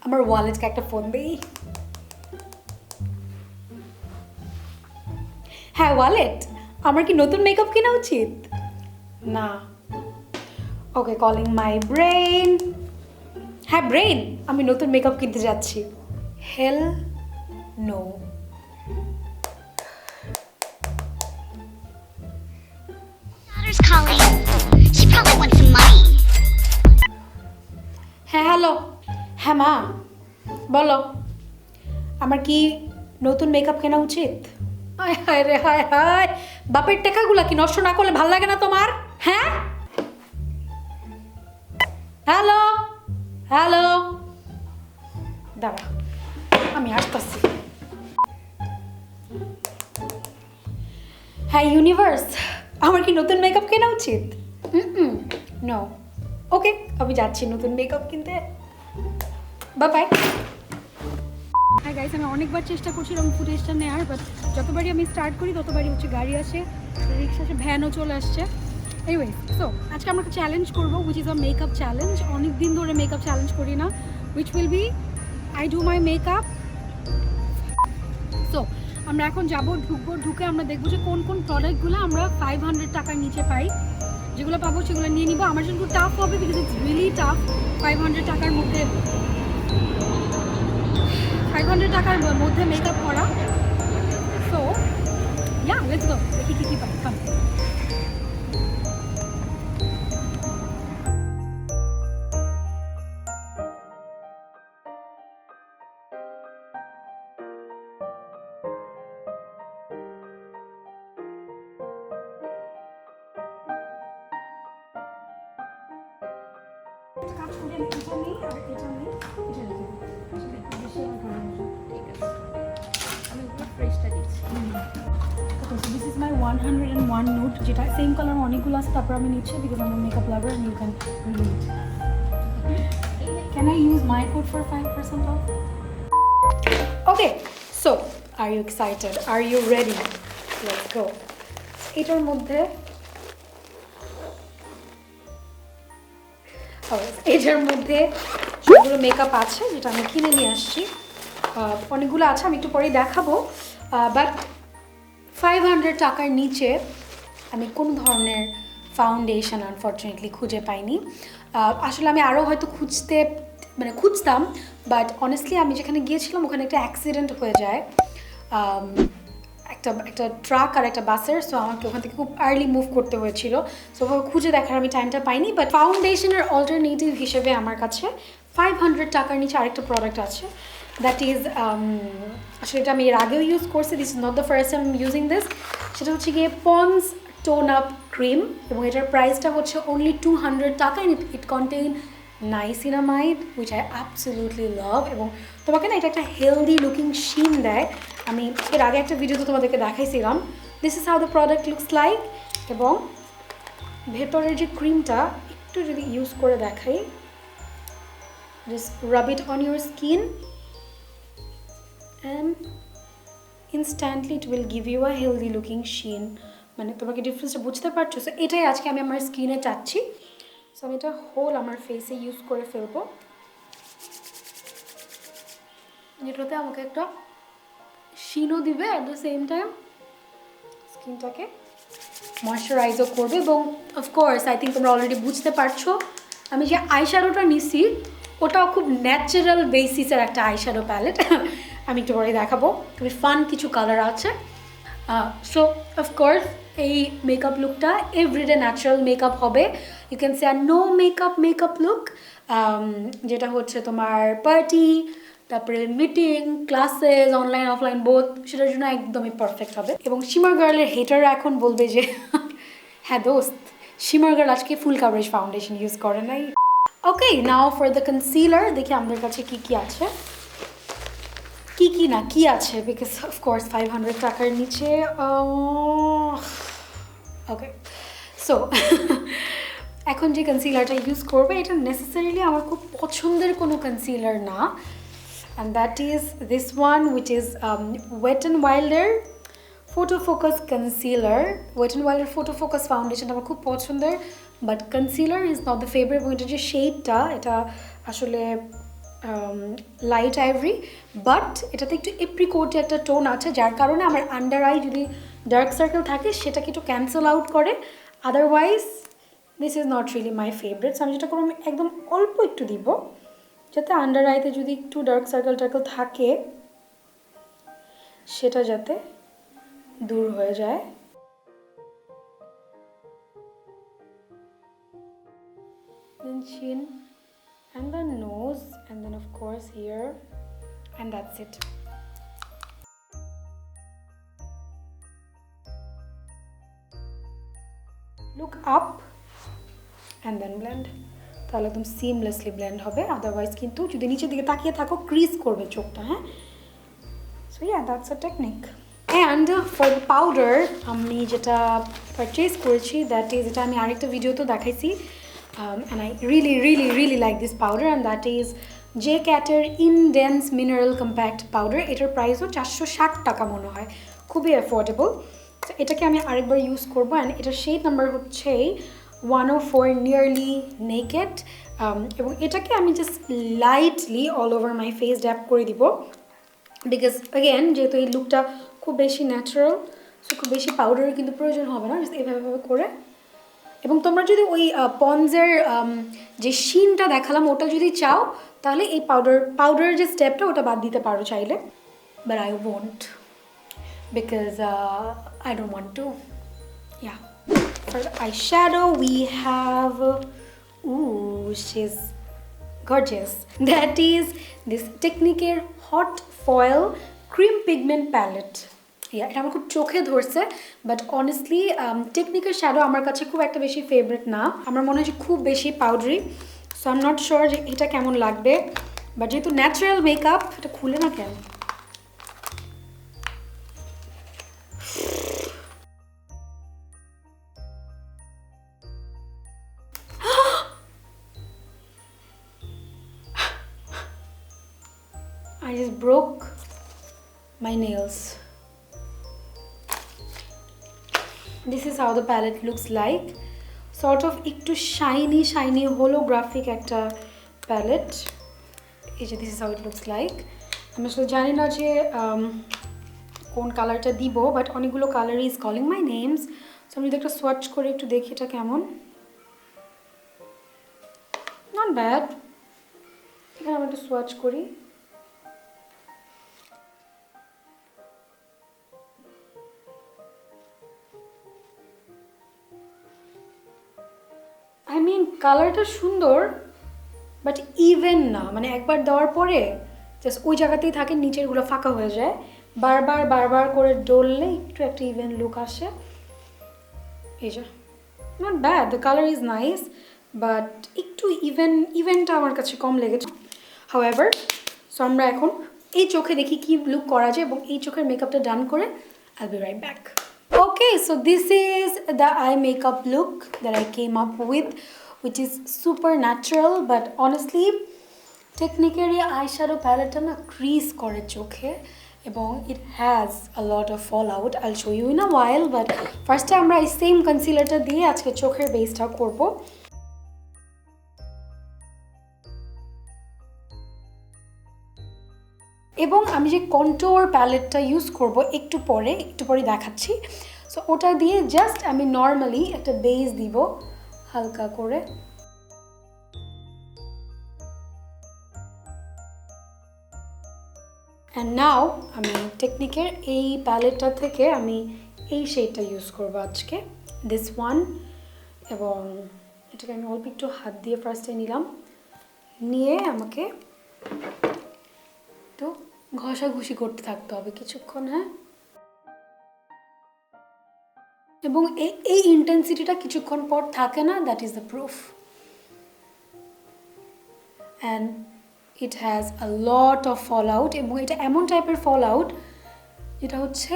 আমার ওয়ালেটকে একটা ফোন দেই। হ্যাঁ ওয়ালেট, আমার কি নতুন মেকআপ কেনা উচিত? না। Okay, calling my brain. হ্যাঁ ব্রেন, আমি নতুন মেকআপ কিনতে যাচ্ছি। Hell no. Daughter's calling. She probably wants some money. হ্যাঁ হ্যালো, হ্যাঁ মা বলো, আমার কি নতুন মেকআপ কেনা উচিত? হায় হায় রে হায় হায়, বাপের টাকাগুলা কি নষ্ট না করলে ভাল লাগে না তোমার? হ্যাঁ হ্যালো হ্যালো, দাঁড়া আমি আসতেছি। হ্যাঁ ইউনিভার্স, আমার কি নতুন মেকআপ কেনা উচিত? নো। ওকে, আমি যাচ্ছি নতুন মেকআপ কিনতে। Bye bye. হ্যাঁ গাইস, আমি অনেকবার চেষ্টা করছিলাম ফুটেজটা নেওয়ার, বাট যতবারই আমি স্টার্ট করি ততবারই হচ্ছে গাড়ি আসে, রিক্সা আসে, ভ্যানও চলে আসছে। এনিওয়েজ, সো আজকে আমরা একটা চ্যালেঞ্জ করবো, which is a makeup challenge. অনেক দিন ধরে মেকআপ চ্যালেঞ্জ করি না, which will be I do my makeup. So আমরা এখন যাবো, ঢুকে আমরা দেখবো যে কোন কোন প্রোডাক্টগুলো আমরা 500 টাকার নিচে পাই। যেগুলো পাবো সেগুলো নিয়ে নিবো। আমার জন্য টাফ হবে, বিকজ ইটস রিয়েলি টাফ 500 টাকার মধ্যে মেকআপ করা। সো ইয়া, লেটস গো, দেখি কি কি পাই। কাম। কাজ করে আমি এটা নেই আর এটা নেই, এটা রেখে দিই। বেশি আমার ভালো লাগে। ঠিক আছে, আমি পুরো ফ্রেশটা দিচ্ছি। Okay, so this is my 101 nude, যেটা সেম কালার অনেকগুলো আছে, তারপর আমি নিচ্ছি বিকজ আমি makeup lover and you can relate. Can I use my code for 5% off? Okay, so are you excited? Are you ready? Let's go. এটার মধ্যে সবগুলো মেকআপ আছে যেটা আমি কিনে নিয়ে আসছি। অনেকগুলো আছে, আমি একটু পরেই দেখাবো। বাট 500 টাকার নিচে আমি কোনো ধরনের ফাউন্ডেশন আনফর্চুনেটলি খুঁজে পাইনি। আসলে আমি আরও হয়তো খুঁজতাম, বাট অনেস্টলি আমি যেখানে গিয়েছিলাম ওখানে একটা অ্যাক্সিডেন্ট হয়ে যায়, একটা ট্রাক আর একটা বাসের। সো আমাকে ওখান থেকে খুব আর্লি মুভ করতে হয়েছিল, সো ওভাবে খুঁজে দেখার আমি টাইমটা পাইনি। বাট ফাউন্ডেশনের অল্টারনেটিভ হিসেবে আমার কাছে 500 টাকার নিচে আরেকটা প্রোডাক্ট আছে, দ্যাট ইজ আসলে এটা আমি এর আগেও ইউজ করছি, this is not the first time using this. সেটা হচ্ছে গিয়ে পন্স টোন আপ ক্রিম, এবং এটার প্রাইসটা হচ্ছে অনলি 200 টাকা। It contain niacinamide, which I absolutely love. এবং তোমাকে না এটা একটা হেলদি লুকিং শিন দেয়। আমি এর আগে একটা ভিডিওতে তোমাদেরকে দেখাইছিলাম। This is how the product looks like. এবং ভেতরের যে ক্রিমটা একটু যদি ইউজ করে দেখাই, just rub it on your skin and instantly it will give you a healthy looking sheen. মানে তোমাকে ডিফারেন্সটা বুঝতে পারছো? সো এটাই আজকে আমি আমার স্কিনে চাচ্ছি। সো আমি এটা হোল আমার ফেসে ইউজ করে ফেলবো, যেটাতে আমাকে একটা শিনও দিবে, অ্যাট দ্য সেম টাইম স্কিনটাকে ময়শ্চারাইজও করবে। এবং অফকোর্স আই থিঙ্ক তোমরা অলরেডি বুঝতে পারছো আমি যে আইশ্যাডোটা নিছি ওটাও খুব ন্যাচারাল বেসিসের একটা আইশ্যাডো প্যালেট। আমি একটু পরে দেখাবো, খুবই ফান কিছু কালার আছে। সো অফকোর্স এই মেকআপ লুকটা এভরিডে ন্যাচারাল মেকআপ হবে। You can say or no makeup look, যেটা হচ্ছে তোমার পার্টি, তারপরে meeting, classes, online offline both, সেটার জন্য একদমই পারফেক্ট হবে। এবং ShimmerGirl'ের হেটাররা এখন বলবে যে হ্যাঁ দোস্ত, ShimmerGirl আজকে ফুল কাভারেজ ফাউন্ডেশন ইউজ করে নাই। ওকে, নাও ফর দ্য কনসিলার। দেখি আমাদের কাছে কি আছে, কি আছে, বিকজ অফকোর্স 500 টাকার নিচে। ওকে, সো এখন যে কনসিলারটা ইউজ করবে এটা নেসেসারিলি আমার খুব পছন্দের কোনো কনসিলার না, and that is this one, which is Wet n Wilder Photo Focus Concealer. Wet n Wilder Photo Focus Foundation আমার খুব পছন্দের, but concealer is not the favourite. এবং এটা যে শেডটা, এটা আসলে লাইট আইভরি, বাট এটাতে একটু এপ্রিকোটে একটা টোন আছে, যার কারণে আমার আন্ডার আই যদি ডার্ক সার্কেল থাকে সেটাকে একটু ক্যান্সেল আউট করে। Otherwise this is not really my favourite. আমি যেটা করবো, আমি একদম অল্প একটু দিব, যাতে আন্ডার আইতে যদি একটু ডার্ক সার্কেল টার্কেল থাকে সেটা যাতে দূর হয়ে যায়। Then chin and the nose, and then of course here, and that's it. Look up and then blend. তাহলে একদম সিমলেসলি ব্লেন্ড হবে, আদারওয়াইজ কিন্তু যদি নিচের দিকে তাকিয়ে থাকো ক্রিজ করবে চোখটা, হ্যাঁ। So yeah, that's a technique. And for the powder আমি যেটা পারচেজ করেছি, দ্যাট ইজ, এটা আমি আরেকটা ভিডিওতে দেখাইছি, and I really like this powder, and that is J.Cat এর indense mineral compact powder. এটার প্রাইসও 460 টাকা মনে হয়, খুবই অ্যাফোর্ডেবল। তো এটাকে আমি আরেকবার ইউজ করবো, অ্যান্ড এটার শেড নাম্বার হচ্ছে 104 নিয়ারলি নেকেড, এবং এটাকে আমি just lightly all over my face dab করে দিব, বিকজ অ্যাগেন যেহেতু এই লুকটা খুব বেশি ন্যাচারাল, সো খুব বেশি পাউডারের কিন্তু প্রয়োজন হবে না, জাস্ট এভাবে করে। এবং তোমরা যদি ওই পন্সের যে শিনটা দেখালাম ওটা যদি চাও, তাহলে এই পাউডারের যে স্টেপটা ওটা বাদ দিতে পারো চাইলে, but I won't, because I don't want to. Yeah. For the eyeshadow we have, ooh, she's gorgeous. That is this Technique Hot Foil Cream Pigment Palette. এটা আমার খুব চোখে ধরছে, বাট অনেস্টলি টেকনিকের শ্যাডো আমার কাছে খুব একটা বেশি ফেভারিট না, আমার মনে হয় যে খুব বেশি powdery, so I am not sure যে এটা কেমন লাগবে। বাট যেহেতু ন্যাচারাল মেকআপ, এটা খুলে না কেন, I just broke my nails. This is how the palette looks like. Sort of একটু shiny holographic একটা palette. This is how it looks like. আমি আসলে জানি না যে কোন কালারটা দিব, বাট অনেকগুলো colour is calling my name's. So আমি যদি একটা সোয়াচ করে একটু দেখি এটা কেমন, নট ব্যাড। এখানে আমি একটু সোয়াচ করি, আই মিন কালারটা সুন্দর, বাট ইভেন না, মানে একবার দেওয়ার পরে জাস্ট ওই জায়গাতেই থাকে, নিচেরগুলো ফাঁকা হয়ে যায়, বারবার করে ডললে একটু একটা ইভেন লুক আসে। এই যে not bad, the colour is nice, but একটু ইভেনটা আমার কাছে কম লেগেছে। হাউএভার, সো আমরা এখন এই চোখে দেখি কি লুক করা যায়, এবং এই চোখের মেকআপটা ডান করে I'll be right back. Okay, so this is the eye makeup look that I came up with, which is super natural, but honestly Technique এর eyeshadow palette না crease করে চোখে, এবং it has a lot of fallout. I'll show you in a while, but first আমরা এই same কনসিলারটা দিয়ে আজকে চোখের বেসটা করব। এবং আমি যে কন্ট্যুর প্যালেটটা ইউজ করব একটু পরে দেখাচ্ছি। সো ওটা দিয়ে জাস্ট আমি নর্মালি একটা বেস দিব হালকা করে। অ্যান্ড নাও আমি টেকনিকের এই প্যালেটটা থেকে আমি এই শেডটা ইউজ করব আজকে, দিস ওয়ান। এবং এটাকে আমি অল্প একটু হাত দিয়ে ফার্স্টে নিলাম, নিয়ে আমাকে একটু ঘষাঘষি করতে থাকতে হবে কিছুক্ষণ, হ্যাঁ। এবং এই ইন্টেন্সিটিটা কিছুক্ষণ পর থাকে না, that is the proof. And it has a lot of fallout, এবং এটা এমন টাইপের ফল আউট যেটা হচ্ছে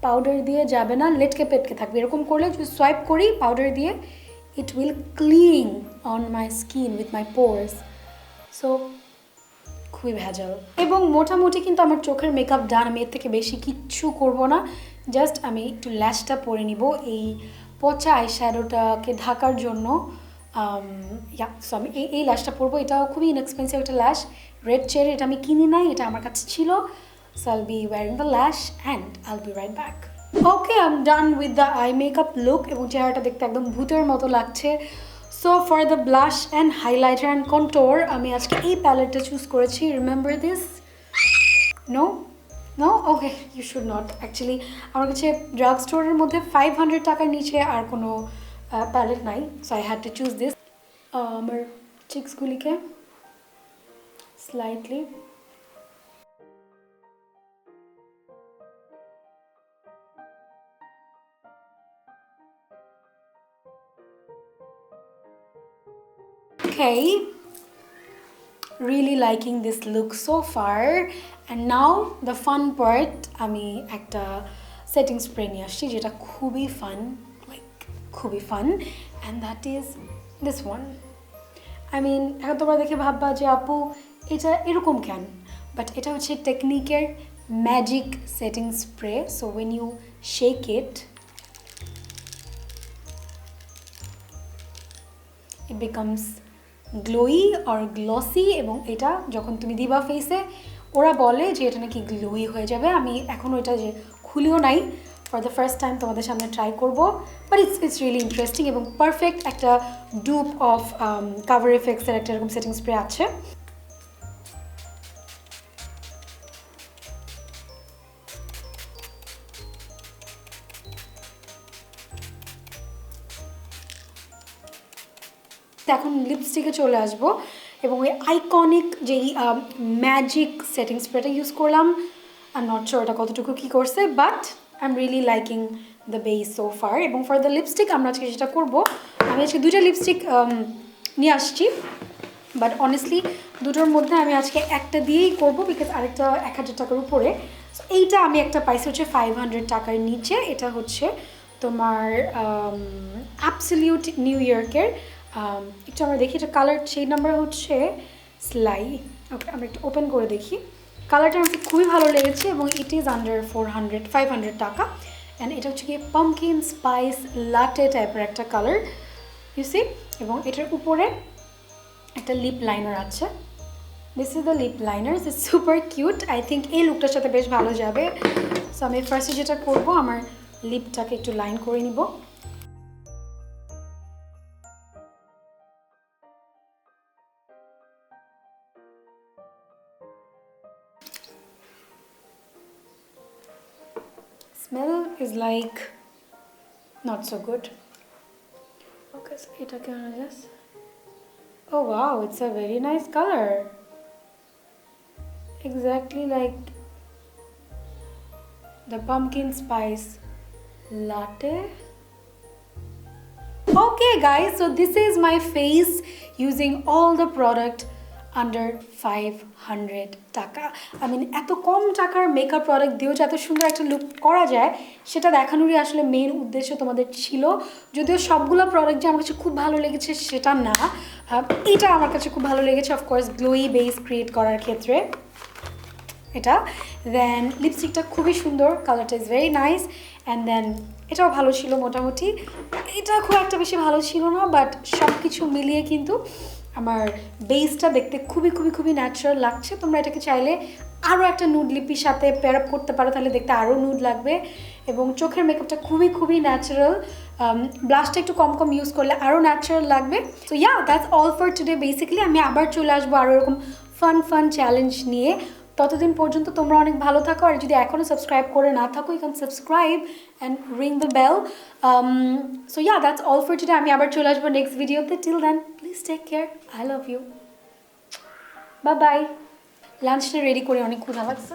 পাউডার দিয়ে যাবে না, লেটকে পেটকে থাকবে। এরকম করলে যদি সোয়াইপ করি পাউডার দিয়ে, it will cling on my skin with my pores. So খুবই ভেজাল। এবং মোটামুটি কিন্তু আমার চোখের মেকআপ ডান, আমি এর থেকে বেশি কিচ্ছু করব না, জাস্ট আমি একটু ল্যাশটা পরে নিব এই পচা আইশ্যাডোটাকে ঢাকার জন্য। সো আমি এই ল্যাশটা পরবো, এটাও খুবই ইনএক্সপেন্সিভ একটা ল্যাশ, রেড চেরি, এটা আমি কিনি নাই, এটা আমার কাছে ছিল। So I'll be wearing the lash and I'll be right back. Okay, I'm done with the eye makeup look এবং চেহারাটা দেখতে একদম ভূতের মতো লাগছে। So for the blush and highlighter and contour আমি আজকে এই প্যালেটটা চুজ করেছি। Remember this? No? No? Okay, you should not. Actually আমার কাছে ড্রাগ স্টোরের মধ্যে 500 টাকার নিচে আর কোনো প্যালেট নাই। So I had to choose this. আমার চিক্সগুলিকে slightly okay, really liking this look so far, and now the fun part, আমি একটা সেটিং স্প্রে নিয়ে আসছি যেটা খুবই ফান, লাইক খুবই fun, and that is this one. I mean এখন তোমরা দেখে ভাববা যে আপু এটা এরকম কেন, বাট এটা হচ্ছে টেকনিকের magic setting spray. So when you shake it, it becomes glowy or glossy, এবং এটা যখন তুমি দিবা ফেসে ওরা বলে যে এটা নাকি গ্লোয়ি হয়ে যাবে. আমি এখনও এটা যে খুলিও নাই, ফর দ্য ফার্স্ট টাইম তোমাদের সামনে ট্রাই করবো, বাট ইটস রিয়েলি ইন্টারেস্টিং এবং পারফেক্ট একটা ডুপ অফ কাভার এফেক্টসের একটা এরকম সেটিং স্প্রে আছে. এখন লিপস্টিকে চলে আসবো এবং ওই আইকনিক যেই ম্যাজিক সেটিং স্প্রেটা ইউজ করলাম. আই এম নট শিওর এটা কতটুকু কী করছে, but I am really liking the base so far. এবং ফর দ্য লিপস্টিক আমরা আজকে যেটা করবো, আমি আজকে দুইটা লিপস্টিক নিয়ে আসছি, বাট অনেস্টলি দুটোর মধ্যে আমি আজকে একটা দিয়েই করবো, বিকজ আরেকটা 1000 টাকার উপরে. সো এইটা আমি একটা পাইছি হচ্ছে 500 টাকার নিচে. এটা হচ্ছে তোমার অ্যাবসলিউট নিউ ইয়র্কের, একটু আমরা দেখি এটা কালার, সেই নাম্বার হচ্ছে স্লাই. ওকে, আমরা একটু ওপেন করে দেখি. কালারটা আমাকে খুবই ভালো লেগেছে এবং ইট ইজ আন্ডার 500 টাকা. অ্যান্ড এটা হচ্ছে কি পামকিন স্পাইস লাটে টাইপের একটা কালার, ইউ সি. এবং এটার উপরে একটা লিপ লাইনার আছে. This is the lip liner, it's super cute. I think এই লুকটার সাথে বেশ ভালো যাবে. সো আমি ফার্স্টে যেটা করবো, আমার লিপটাকে একটু লাইন করে নিব. Smell is like not so good. Okay, so এটাকে আমরা just, oh wow, it's a very nice color, exactly like the pumpkin spice latte. Okay guys, so this is my face using all the product under 500 টাকা. I mean এত কম টাকার makeup product দিয়েও যে এত সুন্দর একটা লুক করা যায় সেটা দেখানোরই আসলে মেন উদ্দেশ্য তোমাদের ছিল. যদিও সবগুলো প্রোডাক্ট যে আমার কাছে খুব ভালো লেগেছে সেটা না, এটা আমার কাছে খুব ভালো লেগেছে অফকোর্স গ্লোয়ি বেস ক্রিয়েট করার ক্ষেত্রে এটা. দেন লিপস্টিকটা খুবই সুন্দর, কালারটা is very nice. And then এটাও ভালো ছিল মোটামুটি. এটা খুব একটা বেশি ভালো ছিল না, বাট সব কিছু মিলিয়ে কিন্তু আমার বেসটা দেখতে খুবই খুবই খুবই ন্যাচারাল লাগছে. তোমরা এটাকে চাইলে আরও একটা নুড লিপির সাথে পেয়ার আপ করতে পারো, তাহলে দেখতে আরও নুড লাগবে. এবং চোখের মেকআপটা খুবই খুবই ন্যাচারাল, ব্লাশটা একটু কম কম ইউজ করলে আরও ন্যাচারাল লাগবে. So yeah, that's all for today. Basically আমি আবার চলে আসবো আরও এরকম ফান চ্যালেঞ্জ নিয়ে. ততদিন পর্যন্ত তোমরা অনেক ভালো থাকো, আর যদি এখনও সাবস্ক্রাইব করে না থাকো, you can subscribe and ring the bell. So yeah, that's all for today. আমি আবার চলে আসবো নেক্সট ভিডিওতে. Till then please take care. I love you. Bye bye. লাঞ্চটা রেডি করে অনেক ক্ষুধা লাগছে.